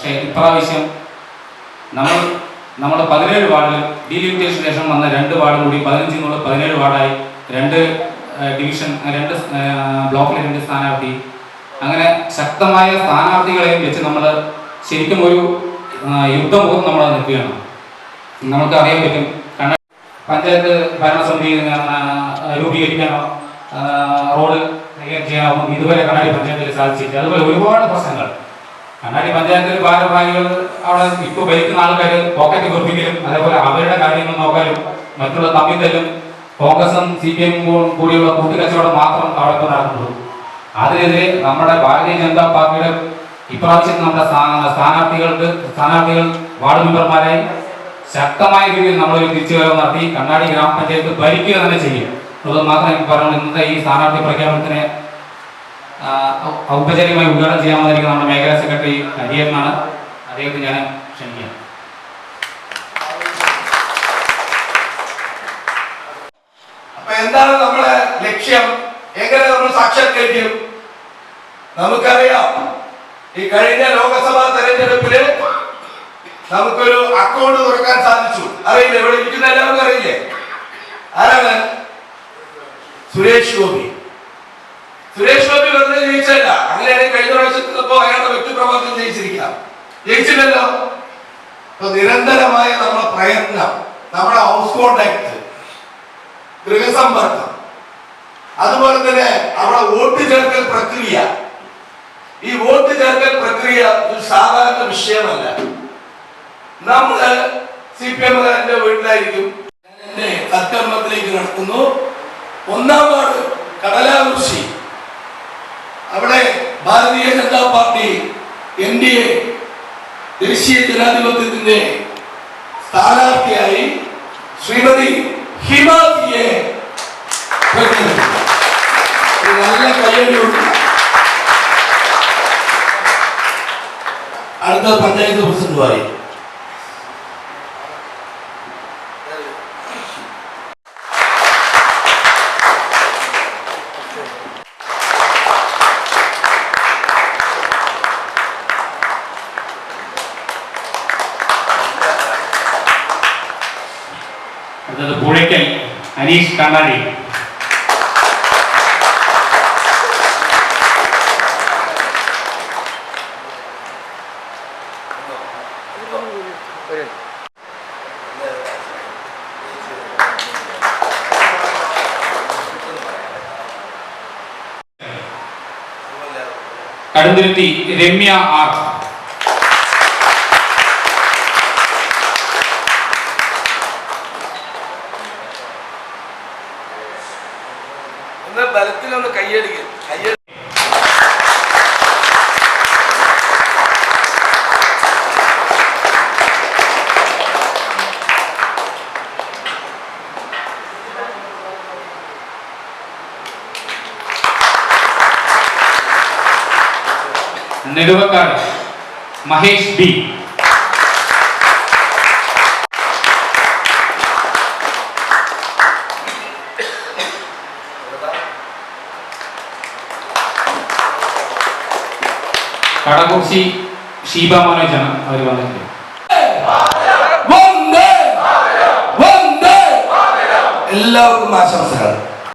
പക്ഷേ ഇപ്രാവശ്യം നമ്മൾ 17 വാർഡിൽ ഡീലിമിറ്റേഷന് ശേഷം വന്ന 2 വാർഡ് കൂടി 15 എന്നുള്ള 17 വാർഡായി, 2 ഡിവിഷൻ, 2 ബ്ലോക്കിലെ 2 സ്ഥാനാർത്ഥി, അങ്ങനെ ശക്തമായ സ്ഥാനാർത്ഥികളെയും വെച്ച് നമ്മൾ ശരിക്കും ഒരു യുദ്ധമുഖം നമ്മൾ നിൽക്കുകയാണ്. നമുക്ക് അറിയാൻ പറ്റും, പഞ്ചായത്ത് ഭരണസമിതി രൂപീകരിക്കാനോ റോഡ് കൈകാര്യം ചെയ്യാനോ ഇതുവരെ കണ്ണാടി പഞ്ചായത്തിൽ സാധിച്ചില്ല. അതുപോലെ ഒരുപാട് പ്രശ്നങ്ങൾ കണ്ണാടി പഞ്ചായത്തിൽ ഭാരവാഹികൾ അവിടെ ഇപ്പോൾ ഭരിക്കുന്ന ആൾക്കാർ പോക്കറ്റ് കുറിപ്പിക്കലും അതേപോലെ അവരുടെ കാര്യങ്ങൾ നോക്കാനും മറ്റുള്ള തമ്മിത്തല്ലും കോൺഗ്രസും CPM കൂടിയുള്ള കൂട്ടുകച്ചവടം മാത്രം അവിടെ ഇപ്പോൾ നടക്കുന്നുള്ളൂ. അതിനെതിരെ നമ്മുടെ ഭാരതീയ ജനതാ പാർട്ടിയുടെ ഇപ്രാവശ്യം നമ്മുടെ സ്ഥാനാർത്ഥികൾ വാർഡ് മെമ്പർമാരായി ശക്തമായ രീതിയിൽ നമ്മൾ തിരിച്ചു വരവ് നടത്തി കണ്ണാടി ഗ്രാമപഞ്ചായത്ത് ഭരിക്കുക തന്നെ ചെയ്യും. അത് മാത്രം എനിക്ക് പറഞ്ഞു. ഇന്നത്തെ ഈ സ്ഥാനാർത്ഥി പ്രഖ്യാപനത്തിന് ഔപചാരികമായി ഉദ്ഘാടനം ചെയ്യാൻ വന്നിരിക്കുന്ന നമ്മുടെ മേഖലാ സെക്രട്ടറി ഹരിയനാണ്. അദ്ദേഹത്തെ ഞാൻ ക്ഷണിക്കാം. അപ്പൊ എന്താണ് നമ്മുടെ ലക്ഷ്യം? എങ്ങനെ നമ്മൾ സാക്ഷാത്കരിക്കും? നമുക്കറിയാം, ഈ കഴിഞ്ഞ ലോക്സഭാ തെരഞ്ഞെടുപ്പില് നമുക്കൊരു അക്കൗണ്ട് തുറക്കാൻ സാധിച്ചു. അറിയില്ലേ? ഇവിടെ ഇരിക്കുന്ന എല്ലാവർക്കും അറിയില്ലേ? ആരാണ്? സുരേഷ് ഗോപി വെറുതെ ജയിച്ചല്ല. അങ്ങനെയാണെങ്കിൽ കഴിഞ്ഞ പ്രാവശ്യത്തിലപ്പോ അയാളുടെ വ്യക്തിപ്രഭാവത്തിൽ ജയിച്ചില്ലല്ലോ. അപ്പൊ നിരന്തരമായ നമ്മുടെ പ്രയത്നം, നമ്മുടെ ഹൗസ് കോണ്ടാക്ട്, ഗൃഹസമ്പർക്കം, അതുപോലെ തന്നെ അവിടെ വോട്ട് ചേർക്കൽ പ്രക്രിയ. ഈ വോട്ട് ചേർക്കൽ പ്രക്രിയ ഒരു സാധാരണ വിഷയമല്ല. നമ്മള് CPM-കാരന്റെ വീട്ടിലായിരിക്കും. എന്റെ സത്കർമ്മത്തിലേക്ക് നടക്കുന്നു. 1-ാം വാർഡ് കടലാകൃഷി, അവിടെ ഭാരതീയ ജനതാ പാർട്ടി NDA ദേശീയ ജനാധിപത്യത്തിന്റെ സ്ഥാനാർത്ഥിയായി ശ്രീമതി ഹിമാജിയെ നല്ല കയ്യടിയുണ്ട്. അടുത്ത പഞ്ചായത്ത് പ്രസിഡന്റുമായി പുഴയ്ക്കൽ അനീഷ് കണ്ണാടി. കടുത്തുരുത്തി രമ്യ ആർ. ബലത്തിലൊന്ന് കയ്യടിക്കും. നെടുവക്കാട് മഹേഷ് ബി. കടകുറിശി ഷീബ മനോജാണ് അവർ വന്നിട്ടുണ്ട്. എല്ലാവർക്കും ആശംസകൾ.